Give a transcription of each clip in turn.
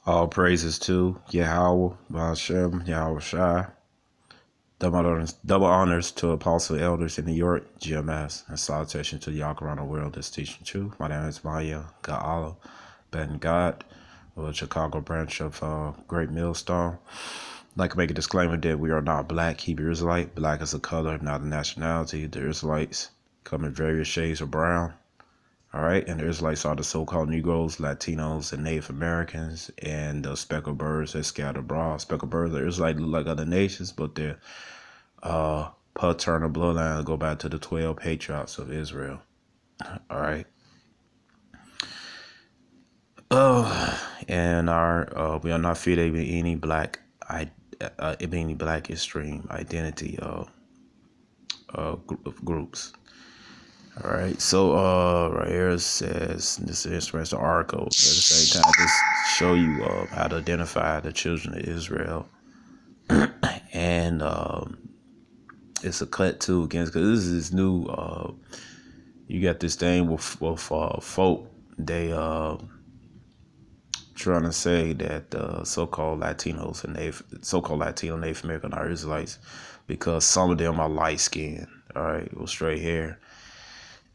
All praises to Yahweh, Bashem, Yahweh Shai. Double honors to apostle elders in New York, GMS, and salutation to y'all around the world that's teaching truth. My name is Maya Ga'ala Ben God, of the Chicago branch of Great Millstone. I'd like to make a disclaimer that we are not black Hebrew Israelite. Black is a color, not a nationality. The Israelites come in various shades of brown. All right, and the Israelites are the so-called Negroes, Latinos, and Native Americans, and the speckled birds that scatter abroad. Speckled birds are Israelites, look like other nations, but their paternal bloodline go back to the 12 patriarchs of Israel. All right. And we are not fitted with any black extreme identity groups. All right, so right here it says this is interesting article. At the same time, just show you how to identify the children of Israel, and it's a cut too against because this is new. You got this thing with folk. They trying to say that so-called Latinos and so-called Latino Native American are Israelites because some of them are light skinned. All right, with straight hair.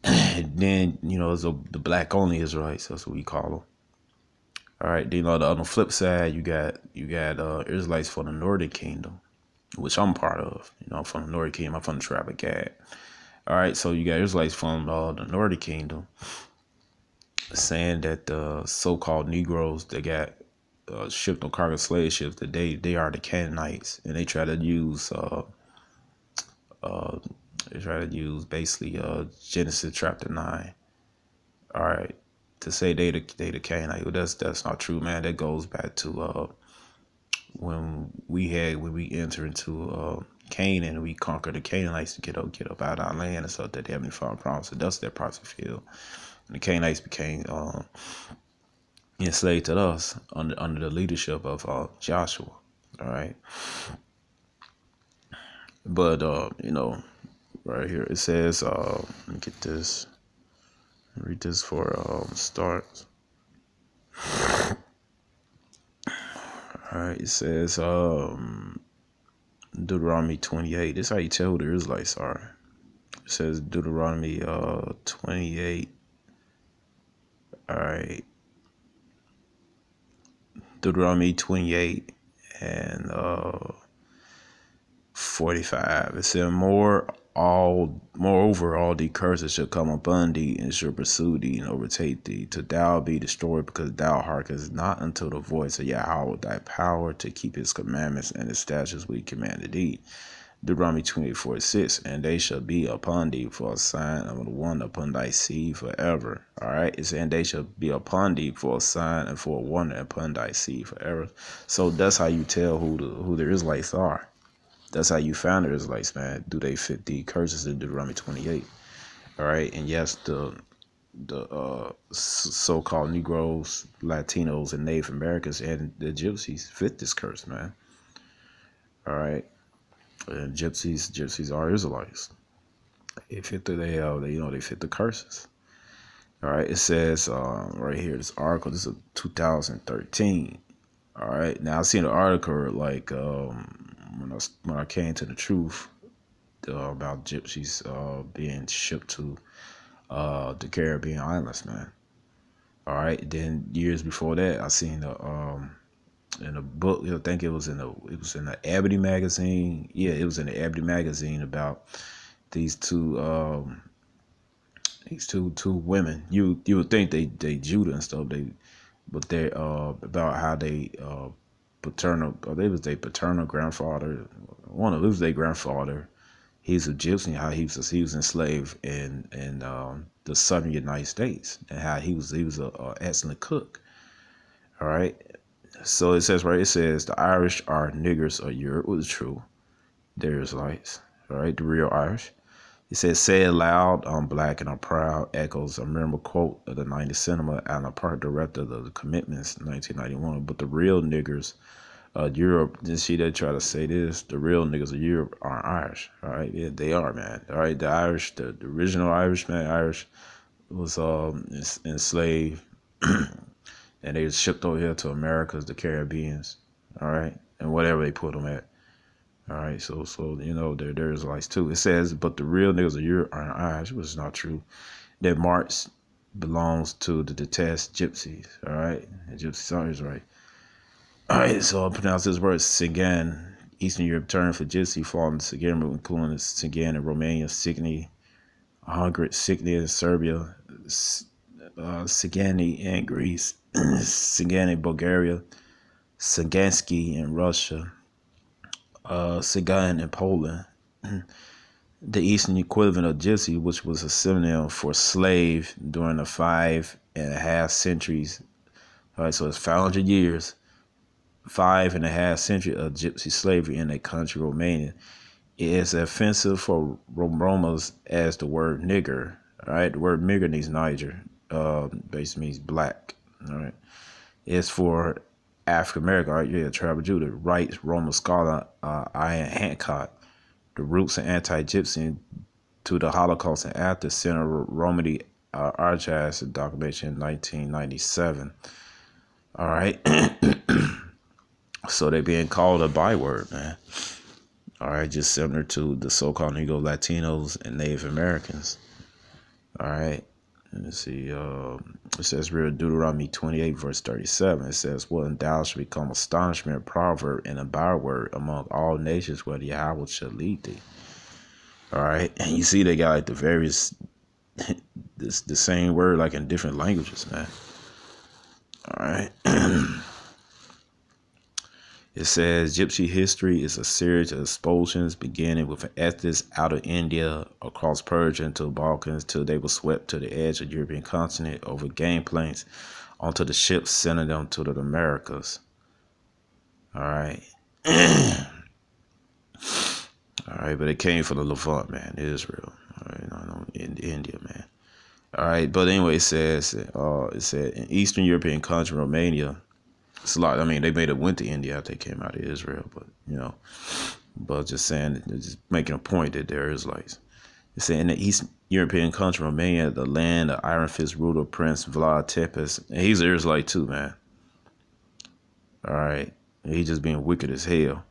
And then, it's the black only Israelites. That's what we call them. All right. Then on the flip side, you got Israelites from the Northern Kingdom, which I'm part of. I'm from the Northern Kingdom. I'm from the tribe of Gad. All right. So you got Israelites from the Northern Kingdom saying that the so-called Negroes that got shipped on cargo slave ships, that they are the Canaanites, and they try to use basically Genesis chapter 9. All right, to say they the Canaanite. Well, that's not true, man. That goes back to when we enter into Canaan and we conquered the Canaanites to get up out of our land and stuff that the Heavenly Father promised. So that's their promised field. And the Canaanites became enslaved to us under the leadership of Joshua. All right, but right here it says, let me get this. Read this for start. All right, it says Deuteronomy 28. This is how you tell who the Israelites are. It says Deuteronomy 28. All right, Deuteronomy 28 and 45. It said, moreover, all the curses shall come upon thee, and shall pursue thee, and overtake thee, till thou be destroyed, because thou hearkenest not unto the voice of Yahweh thy power, to keep his commandments and his statutes which he commanded thee. Deuteronomy 28:46, and they shall be upon thee for a sign of the one upon thy seed forever. All right, it's and they shall be upon thee for a sign and for a wonder upon thy seed forever. So that's how you tell who the Israelites are. That's how you found the Israelites, man. Do they fit the curses in Deuteronomy 28? All right, and yes, the so-called Negroes, Latinos, and Native Americans and the Gypsies fit this curse, man. All right. And Gypsies are Israelites. They fit they fit the curses. All right, it says right here, this article. This is 2013. All right, now I seen the article like when I came to the truth about Gypsies being shipped to the Caribbean islands, man. All right, then years before that, I seen in a book, I think it was in the Ebony magazine. Yeah, it was in the Ebony magazine about these two women. You would think they Judah and stuff. But they're about how they they was their paternal grandfather. One of them was their grandfather. He's a gypsy. How he was enslaved in the southern United States, and how he was a excellent cook. All right. So it says the Irish are niggers of Europe, which is true. They're Israelites, all right, the real Irish. It says, say it loud, I'm black and I'm proud, echoes a memorable quote of the 90s cinema and a part director of the Commitments, 1991. But the real niggers of Europe, didn't see they try to say this, the real niggas of Europe are Irish, all right? Yeah, they are, man. All right, the Irish, the original Irish, man, Irish was enslaved. and they was shipped over here to Americas, the Caribbeans, all right, and whatever they put them at. All right, so they're Israelites too. It says, but the real niggas are Irish, which is not true. That March belongs to the detached Gypsies. All right, the Gypsies are Israelites. All right, so I'll pronounce this word Sigan. Eastern Europe term for Gypsy, falling Sigan, including Sigan in Romania, Signy, Hungary, Signy in Serbia, Sigani in Greece, Sigani in Bulgaria, Sagansky in Russia, Sigan in Poland. The Eastern equivalent of gypsy, which was a synonym for slave during the 5.5 centuries. All right, so it's 500 years, 5.5 centuries of gypsy slavery in a country, Romania. It is offensive for Romas as the word nigger. All right, the word nigger means Niger. Basically means black. All right, it's for African American. All right, yeah, tribe of Judah. Writes Roman scholar Ian Hancock. The roots of anti-Gypsy to the Holocaust and after Senator Romany Archives documentation in 1997. All right. So they being called a byword, man. All right, just similar to the so-called Negro Latinos and Native Americans. All right. Let's see. It says real Deuteronomy 28, verse 37. It says, "What in thou shall become astonishment, proverb, and a byword among all nations, where Yahweh shall lead thee." All right, and you see they got like the various, the same word like in different languages, man. All right. It says Gypsy history is a series of expulsions beginning with an ethnic out of India, across Persia into the Balkans, till they were swept to the edge of the European continent over gangplanks onto the ships sending them to the Americas. All right. All right, but it came from the Levant, man, Israel. All right, no, in India, man. All right, but anyway, it said in Eastern European country, Romania. It's a lot. I mean, they made it went to India after they came out of Israel, but just saying, just making a point that they're Israelites. It's saying in the East European country, Romania, the land of Iron Fist ruler Prince Vlad Tepes, and he's an Israelite too, man. All right, he's just being wicked as hell.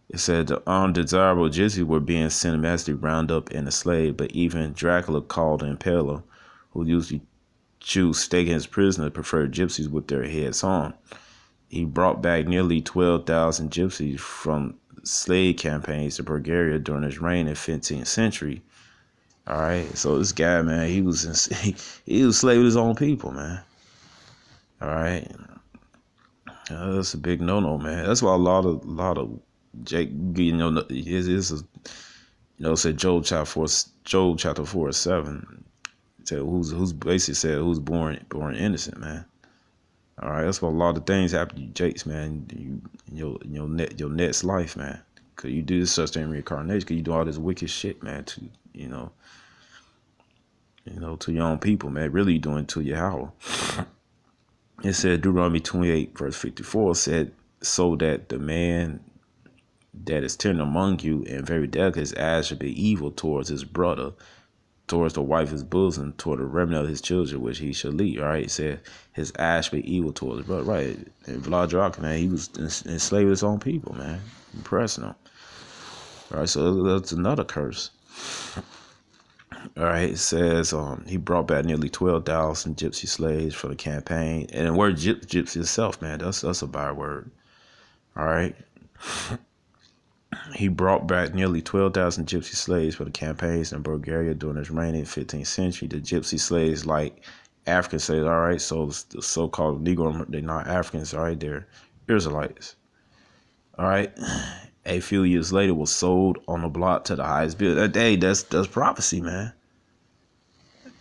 It said the undesirable gypsies were being systematically rounded up and enslaved, but even Dracula called the impaler, who usually choose staking his prisoner, preferred gypsies with their heads on. He brought back nearly 12,000 gypsies from slave campaigns to Bulgaria during his reign in the 15th century. All right, so this guy, man, he was slave with his own people, man. All right, that's a big no-no, man. That's why a lot of Jake, said Job chapter 4:7. Said who's basically said who's born innocent, man. All right, that's why a lot of things happen to you, Jakes, man. Your next life, man. Cause you do this such thing reincarnation. Cause you do all this wicked shit, man. To to your own people, man. Really doing to your house. It said Deuteronomy 28, verse 54 said, "So that the man that is tender among you and very delicate, his eyes should be evil towards his brother, towards the wife of his bosom, toward the remnant of his children, which he shall lead." All right, it said his eyes should be evil towards his brother. Right, and Vlad Dracula, man, he was enslaved his own people, man, impressing them. All right, so that's another curse. All right, it says he brought back nearly 12,000 gypsy slaves for the campaign, and the word gypsy itself, man, that's a byword. All right. He brought back nearly 12,000 gypsy slaves for the campaigns in Bulgaria during his reign in the 15th century. The gypsy slaves, like African slaves, all right, so the so-called Negro, they're not Africans, all right, they're Israelites. All right. A few years later was sold on the block to the highest bidder. Hey, that's prophecy, man.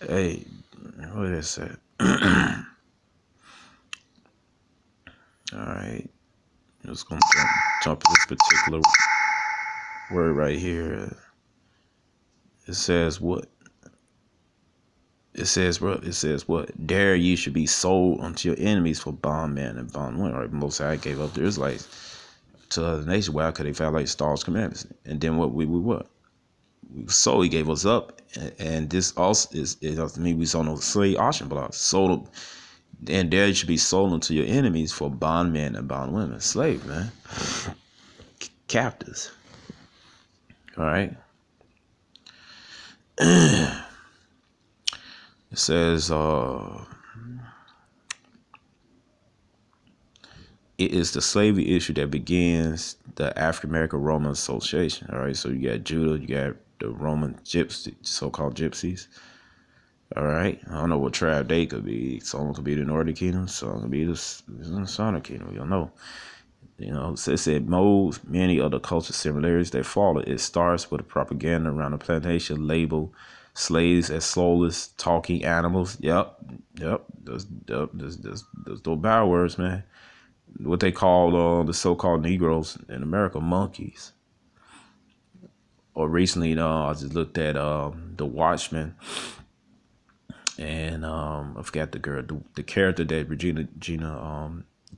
Hey, what is that? All right. I'm just going to jump to this particular word right here. It says what? It says what? Dare ye should be sold unto your enemies for bondman and bondwoman. Right? Most High gave up the Israelites to other nations. Why? Because they violate Star's commandments. And then what? We what? We sold. He gave us up, and this also is to me we saw no slave auction blocks. Sold And there you should be sold unto your enemies for bondmen and bondwomen. Slave, man. Captives. All right. It says, it is the slavery issue that begins the African American Roman Association. All right. So you got Judah, you got the Roman Gypsies, so-called Gypsies. All right. I don't know what tribe they could be. Some could be the Northern Kingdom. Some could be the Southern Kingdom. You'll know. You know, so it said molds many other cultural similarities that follow. It starts with a propaganda around the plantation label slaves as soulless talking animals. Yep. Those bad words, man. What they call the so-called Negroes in America, monkeys. Or recently, I just looked at The Watchmen, and I forgot the girl, the character that Regina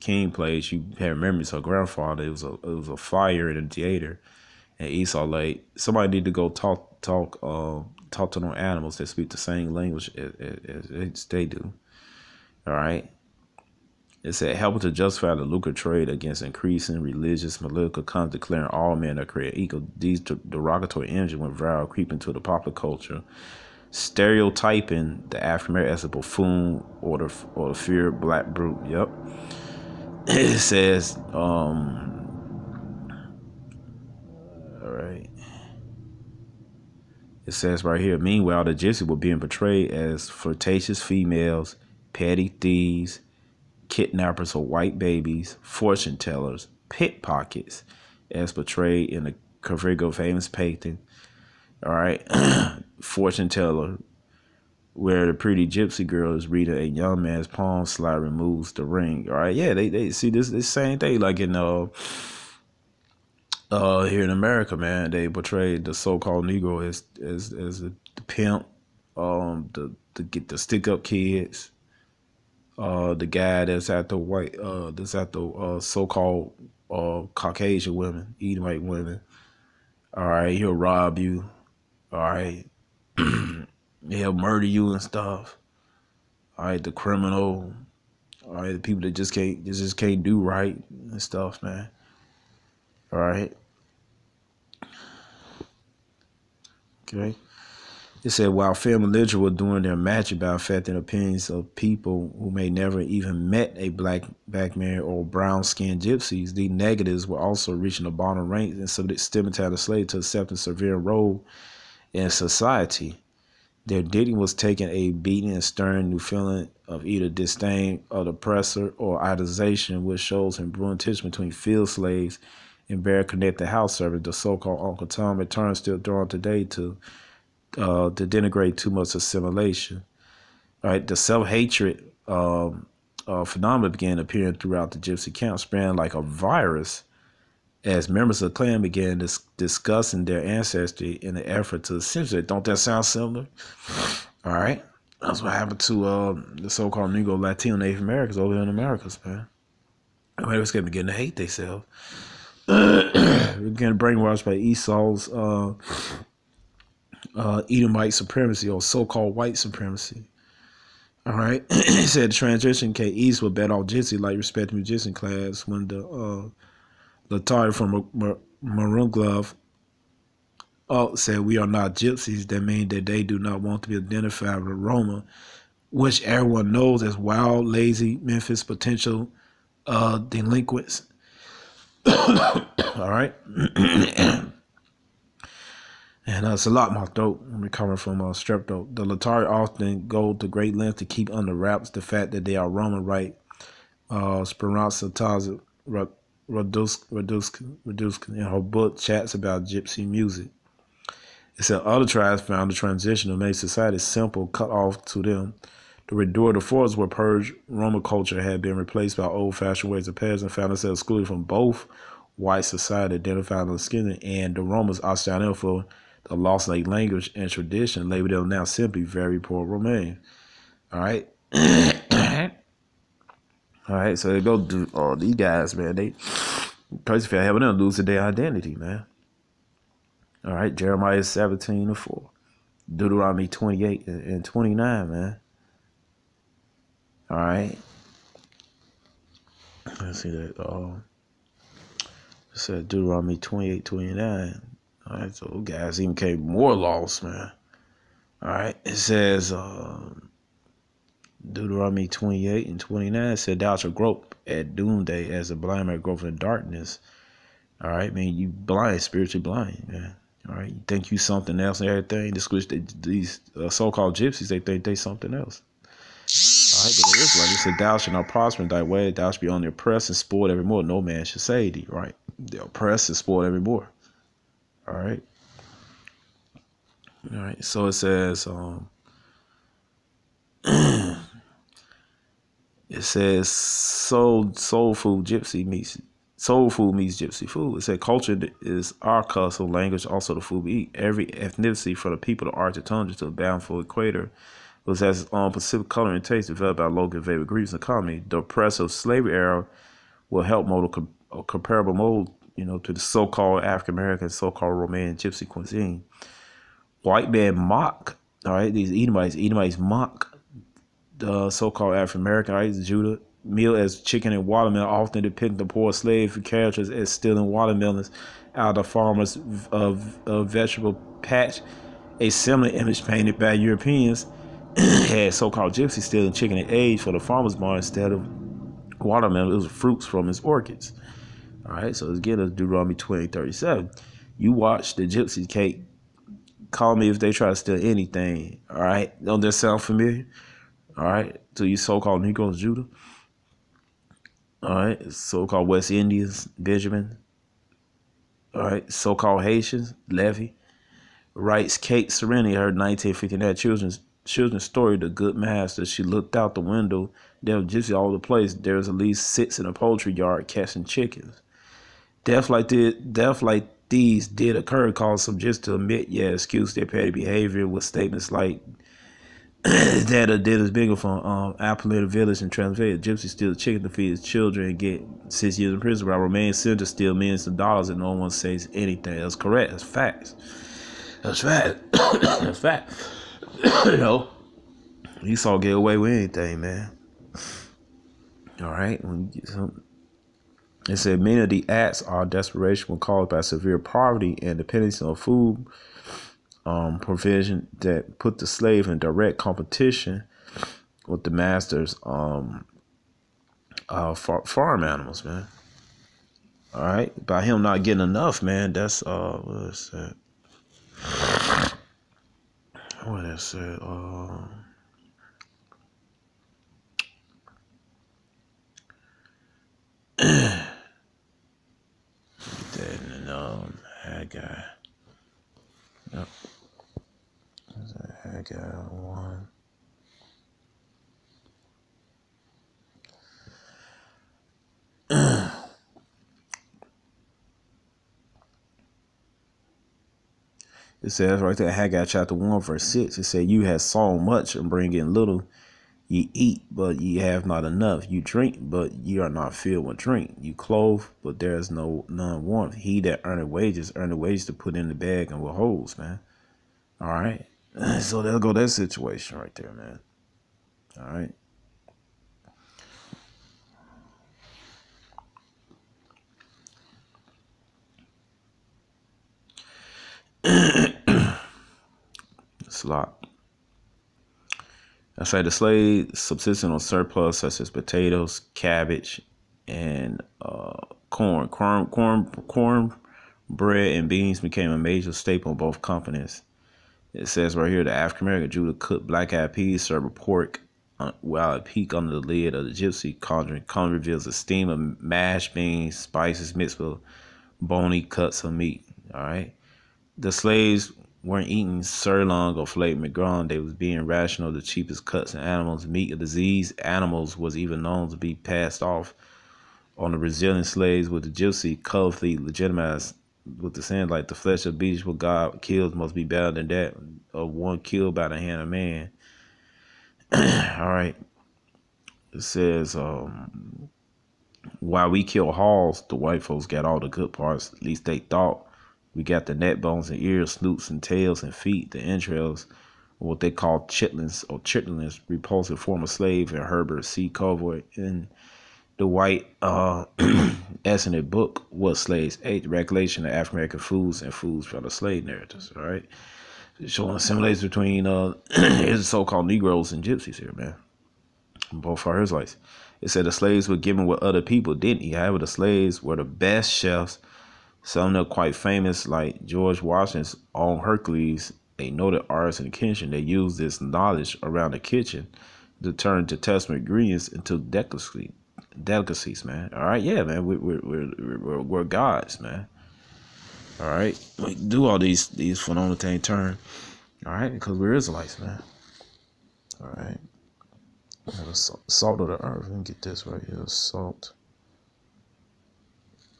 King plays. She had memories of her grandfather. It was a fire in the theater in East Lake. Somebody need to go talk to them animals that speak the same language as they do. All right. It said, helping to justify the lucrative trade against increasing religious political content, declaring all men are created equal. These derogatory images went viral, creeping to the popular culture, stereotyping the African American as a buffoon or the feared black brute. Yep. It says, all right. It says right here, meanwhile, the Gypsies were being portrayed as flirtatious females, petty thieves, kidnappers of white babies, fortune tellers, pickpockets, as portrayed in the Covrigo famous painting. All right. Fortune teller, where the pretty gypsy girl is reading a young man's palm, slide removes the ring. All right. Yeah, they see this same thing like in here in America, man. They portrayed the so-called Negro as the pimp, to get the stick up kids, the guy that's at the so-called Caucasian women, Edomite women. All right, he'll rob you. All right, he'll murder you and stuff. All right, the criminal. All right, the people that just can't do right and stuff, man. All right. Okay. It said, while film and literature were doing their magic by affecting opinions of people who may never even met a black man or brown-skinned gypsies, the negatives were also reaching the bottom ranks and stigmatizing the slave to accept a severe role in society. Their dignity was taking a beating and stirring new feeling of either disdain of the oppressor or idolization, which shows in brewing tension between field slaves and bare connected house servants. The so-called Uncle Tom returns still drawn today to denigrate too much assimilation. All right, the self-hatred phenomenon began appearing throughout the gypsy camp, spreading like a virus as members of the clan began discussing their ancestry in the effort to assimilate. Don't that sound similar? All right, that's what happened to the so-called Negro, Latino, Native Americans over in the Americas, man. I mean, it was beginning to hate themselves. We began brainwashed by Esau's Edomite supremacy or so-called white supremacy. All right. It said the transition came east with bad off gypsy like respected musician class when the Latari from Maroon Glove said we are not gypsies. That means that they do not want to be identified with Roma, which everyone knows as wild, lazy, Memphis potential delinquents. All right. And it's a lot in my throat. I'm recovering from strep throat. The Latari often go to great lengths to keep under wraps the fact that they are Roman right. Speranza Taza Raduska in her book chats about gypsy music. It said other tribes found the transition to make society simple, cut off to them. The redoor the forests were purged. Roman culture had been replaced by old-fashioned ways of peasants and found themselves excluded from both white society identified on the skin, and the Romans ostracized for the lost language and tradition, labeled them now simply very poor Roman. All right. All right, so they go to these guys, man. They crazy for having them lose their identity, man. All right, Jeremiah 17:4, Deuteronomy 28 and 29, man. All right, Let's see that. It said Deuteronomy 28:29. All right, so guys even came more lost, man. All right, it says Deuteronomy 28:29 said, "Thou shalt grope at doomsday as a blind man gropes in darkness." All right, man, you blind, spiritually blind, man. All right, you think you something else and everything. These so-called gypsies, they think they something else. All right, but it is like he said, "Thou shalt not prosper in thy way. Thou shalt be on the oppressed and spoiled evermore. No man shall save thee." Right, the oppressed and spoiled evermore. All right. All right. So it says, it says soul food meets gypsy food. It said culture is our custom, language also the food we eat. Every ethnicity from the people of Arctic tundra to the bountiful equator was has its own specific color and taste developed by local favorite groups and economy. The oppressive slavery era will help mold a comparable mold, to the so-called African American, so-called Romanian gypsy cuisine. White man mock, all right, these Edomites mock the so-called African American, right, Judah meal as chicken and watermelon, often depict the poor slave characters as stealing watermelons out of the farmer's vegetable patch. A similar image painted by Europeans had so-called gypsies stealing chicken and eggs for the farmer's barn instead of watermelon. It was fruits from his orchards. All right, so let's get us Deuteronomy 20:37. You watch the gypsy cake. Call me if they try to steal anything. All right, don't that sound familiar? All right, to you so-called Negroes, Judah. All right, so-called West Indians, Benjamin. All right, so-called Haitians, Levy. Writes Kate Serenity, her 1959 children's story, The Good Master. She looked out the window. There was gypsy all over the place. There was at least 6 in a poultry yard catching chickens. Death like these did occur, caused some just to admit, excuse their petty behavior with statements like that did is bigger from Appalachian Village in Transvaal. Gypsies steal chicken to feed his children and get 6 years in prison, while Romanian senators steal millions of dollars and no one says anything. That's correct. That's facts. That's fact. That's fact. Esau get away with anything, man. All right. It said many of the acts are desperation when caused by severe poverty and dependency on food provision that put the slave in direct competition with the master's farm animals, man. All right, by him not getting enough, man. That's what is that? What is it? Haggai. Yep. Is that Haggai 1? It says right there, Haggai chapter 1, verse 6. It said, "You have sown much and bring in little. Ye eat, but ye have not enough. You drink, but ye are not filled with drink. You clothe, but there is none warmth. He that earneth wages to put in the bag and with holes," man. All right. So there go that situation right there, man. All right. It's a lot. I say the slave subsisting on surplus such as potatoes, cabbage, and corn. Corn, bread, and beans became a major staple in both companies. It says right here, the African American Judah cooked black-eyed peas, served pork, while at peak under the lid of the gypsy cauldron. Cauldron reveals a steam of mashed beans, spices mixed with bony cuts of meat. All right. The slaves weren't eating sirloin or filet mignon. They was being rational of the cheapest cuts in animals. Meat of diseased animals was even known to be passed off on the Brazilian slaves, with the gypsy colorfully legitimized with the saying like the flesh of beasts what God kills must be better than that of one killed by the hand of man. All right. It says, while we kill hogs, the white folks got all the good parts. At least they thought. We got the neck bones and ears, snoots and tails and feet, the entrails, what they call chitlins, repulsive former slave and Herbert C. Covey. And The white ethnic book What Slaves Ate, the Regulation of African American Foods and Foods from the Slave Narratives. All right, showing similarities between his so-called Negroes and Gypsies here, man. Both are Israelites. It said the slaves were given what other people didn't eat. However, the slaves were the best chefs. Some of them quite famous, like George Washington's own Hercules, a noted artist in the kitchen. They used this knowledge around the kitchen to turn to testable ingredients into delicacies, man. All right, yeah, man. We're gods, man. All right, we do all these phenomenal things turn. All right, because we're Israelites, man. All right. Salt of the earth. Let me get this right here. Salt.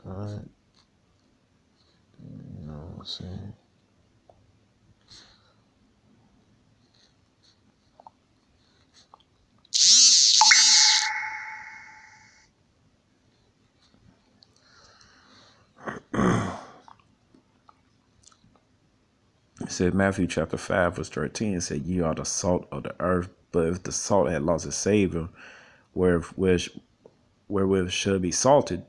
All right. You know what I'm saying? It said Matthew chapter 5 verse 13. It said, "Ye are the salt of the earth, but if the salt had lost its savor, wherewith should be salted,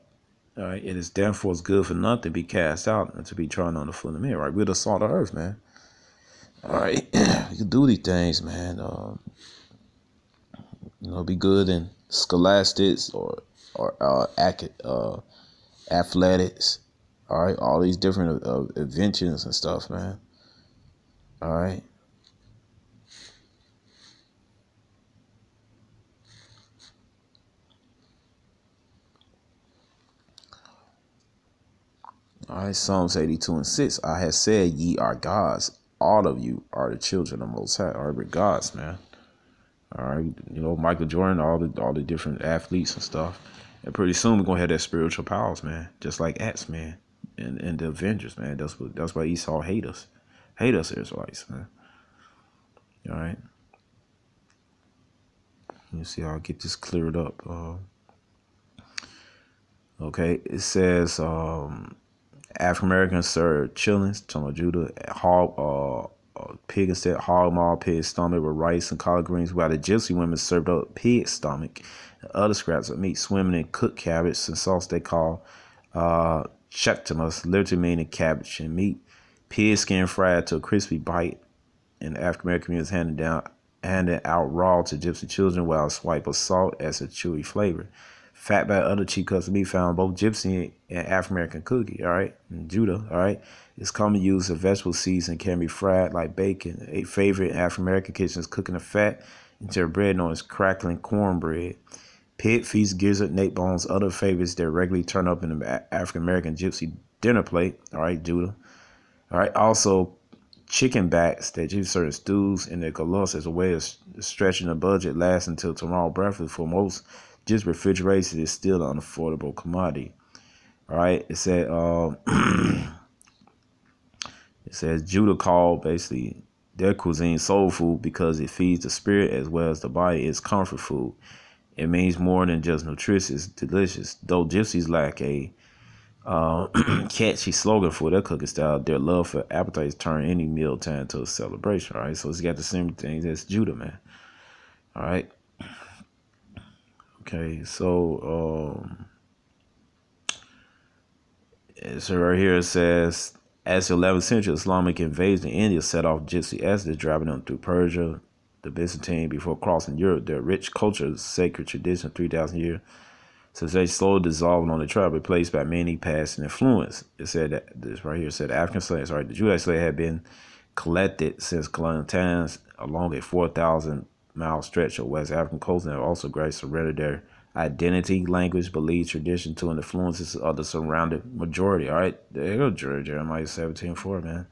it is therefore good for nothing to be cast out and to be trodden on the foot of men." Right, we're the salt of the earth, man. All right, we can do these things, man. Be good in scholastics or athletics. All right, all these different inventions and stuff, man. All right. All right, Psalms 82:6. I have said, ye are gods. All of you are the children of Most High. All right, we're gods, man. All right, Michael Jordan, all the different athletes and stuff. And pretty soon we're gonna have that spiritual powers, man. Just like X, man, and the Avengers, man. That's why Esau hate us, Israelites, man. All right. Let me see how I get this cleared up. Okay, it says African Americans served chillings, talking about Judah, pig instead, hog maw, pig stomach with rice and collard greens, while the gypsy women served up pig stomach and other scraps of meat, swimming in cooked cabbage and sauce they call chectamus, literally meaning cabbage and meat. Pig skin fried to a crispy bite, and the African American community is handed out raw to gypsy children, while a swipe of salt as a chewy flavor. Fat by other cheap cuts of meat found both gypsy and African American cookie, all right, and Judah, all right. It's commonly used as vegetable seeds and can be fried like bacon. A favorite in African American kitchen is cooking the fat into a bread known as crackling cornbread. Pig feast, gizzard, neck bones, other favorites that regularly turn up in the African American gypsy dinner plate, all right, Judah. All right, also chicken backs that use certain stews in their galus as a way of stretching the budget, lasts until tomorrow breakfast. For most, just refrigeration is still an unaffordable commodity. All right, it said it says Judah called basically their cuisine soul food because it feeds the spirit as well as the body. It's comfort food. It means more than just nutritious, delicious. Though gypsies lack a catchy slogan for their cooking style, their love for appetites turn any mealtime into a celebration. All right, so it's got the same things as Judah, man. All right. Okay, so right here it says, as the 11th century Islamic invasion in India set off gypsy exodus, driving them through Persia, the Byzantine, before crossing Europe. Their rich culture, sacred tradition, 3,000 years, since they slowly dissolving on the tribe, replaced by many passing influence. It said that this right here said African slaves, right? The Jewish slaves had been collected since colonial times along a 4,000-mile stretch of West African coast, and have also graced surrendered their identity, language, belief, tradition to and influences of the surrounding majority. All right, there you go, Jeremiah 17:4, man.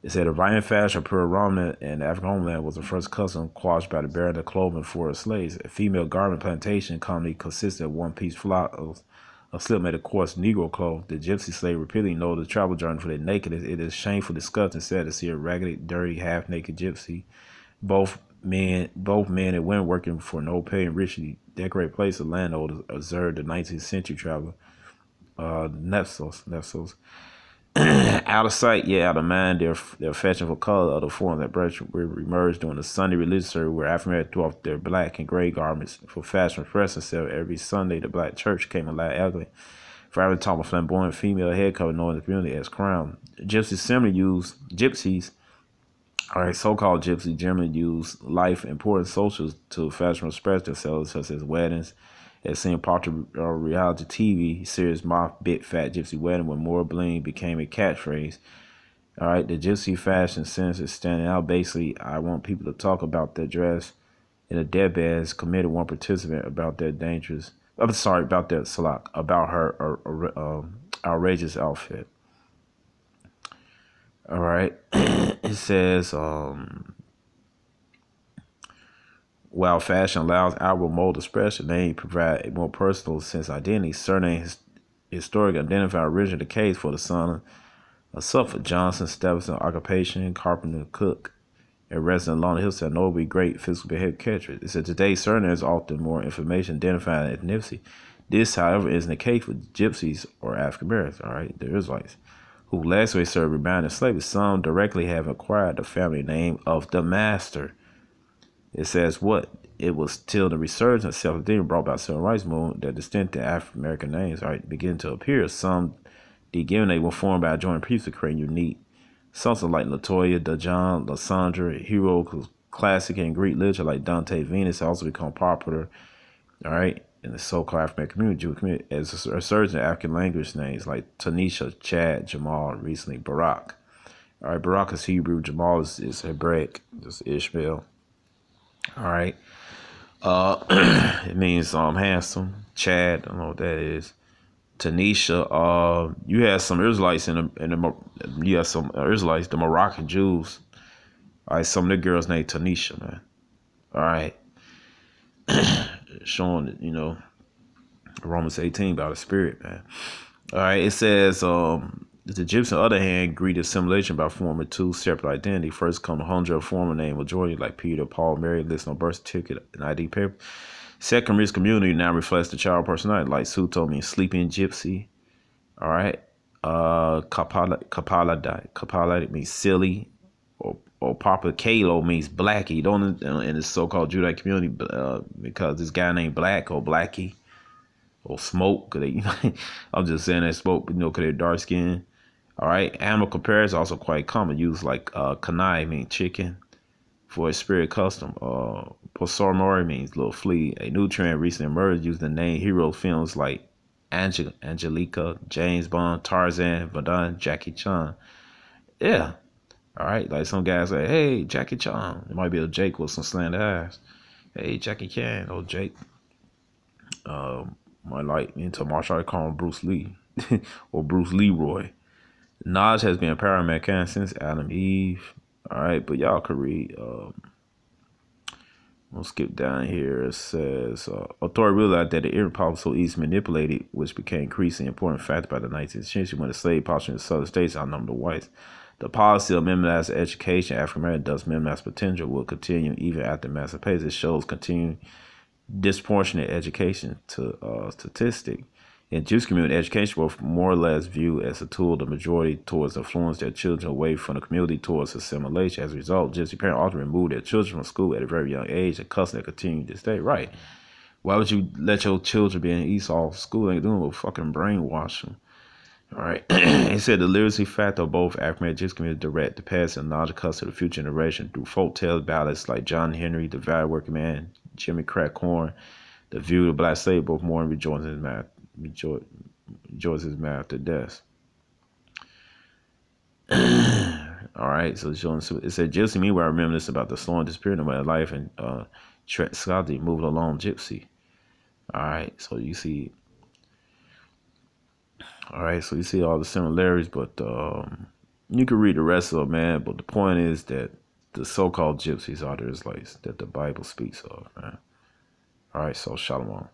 It said a rite of fashion per ramen in the African homeland was the first custom quashed by the bearing of clothing for slaves. A female garment plantation commonly consisted of one-piece flock of slip made of coarse Negro clothes. The gypsy slave repeatedly noted the travel journey for their nakedness. It is shameful, disgusting, sad to see a ragged, dirty, half-naked gypsy. Both men and women working for no pay and richly decorated place of landowners, observed the 19th century traveler Nepsos. Out of sight, yeah, out of mind. Their affection for color, other forms that emerged during the Sunday religious service, where African Americans threw off their black and gray garments for fashion press and every Sunday. The black church came alive, ugly. Forever taught a flamboyant female head cover known in the community as crown. Gypsies similarly used gypsies. All right, so-called gypsies generally use life important socials to fashion express themselves, such as weddings. As seen popular reality TV series My Big Fat Gypsy Wedding, when more bling became a catchphrase. All right, the gypsy fashion sense is standing out. Basically, I want people to talk about their dress. In a deathbed, has committed one participant about their dangerous. I'm sorry, about that salak, about her outrageous outfit. All right, it says, while fashion allows outward mold expression, they provide a more personal sense of identity. Surname historic identify origin the case for the son of Suffolk Johnson, Stephenson, occupation, carpenter, cook, and resident along the hillside, no be great physical behavior catchers. It said today's surname is often more information identifying ethnicity. This, however, isn't the case with gypsies or African Americans, all right, the Israelites, who last way served rebounding slavery. Some directly have acquired the family name of the master. It says what? It was till the resurgence of self-identity brought by civil rights movement that distinctive African American names begin to appear. Some given they were formed by adjoining priests to create unique. Something like Latoya, Dajan, Lysandra, hero classic in Greek literature like Dante, Venus also become popular. All right, in the so-called African American community, Jewish community, as a resurgence of African language names like Tanisha, Chad, Jamal, and recently Barak. All right, Barak is Hebrew, Jamal is Hebraic, just Ishmael. All right. It means handsome. Chad, I don't know what that is. Tanisha, you had some Israelites you have some Israelites, the Moroccan Jews. All right, some of the girls named Tanisha, man. All right. Showing that, Romans 18 about the spirit, man. All right, it says, the Gypsies, on the other hand, greet assimilation by forming two separate identities. First come the Hundred former name majority like Peter, Paul, Mary, listed on birth certificate and ID paper. Second, rich community now reflects the child personality, like Suto means sleeping gypsy. All right. Kapala means silly, or Papa Kalo means blackie. Don't in the so-called Judaic community because this guy named Black or Blackie or Smoke. Cause I'm just saying that Smoke, because they're dark skin. All right. Animal comparison also quite common. Used like kanai means chicken for a spirit custom. Posormori means little flea. A new trend recently emerged using the name hero films like Angelica, James Bond, Tarzan, Vadon, Jackie Chan. Yeah. All right. Like some guys say, hey, Jackie Chan. It might be a Jake with some slanted eyes. Hey, Jackie Chan. Oh, Jake. Might like into martial art called Bruce Lee or Bruce Leroy. Knowledge has been a power of mankind since Adam Eve. All right, but y'all could read. We'll skip down here. It says, authority realized that the Arab population so easily manipulated, which became increasingly important factor by the 19th century when the slave population in the southern states outnumbered the whites. The policy of minimizing education, African American thus minimize potential, will continue even after emancipation. It shows continuing disproportionate education to statistic. In Jewish community, education was more or less viewed as a tool of the majority towards influence their children away from the community towards assimilation. As a result, Gypsy parents often remove their children from school at a very young age, a custom that continued to stay. Right. Why would you let your children be in Esau school? Ain't doing no fucking brainwash them. All right. He said the literacy factor of both African and Gypsy community direct the past and knowledge custom to the future generation through folk tales, ballads like John Henry, the Valley Working Man, Jimmy Crack Corn, the view of the black slave, both more rejoices his math. Rejoices man after death. All right, so it said Gypsy. Meanwhile, remember this about the slowing disappearing of my life and Scotty moved along Gypsy. All right, so you see. All right, so you see all the similarities, but you can read the rest of it, man. But the point is that the so-called Gypsies are the Israelites that the Bible speaks of, man. All right, so shalom.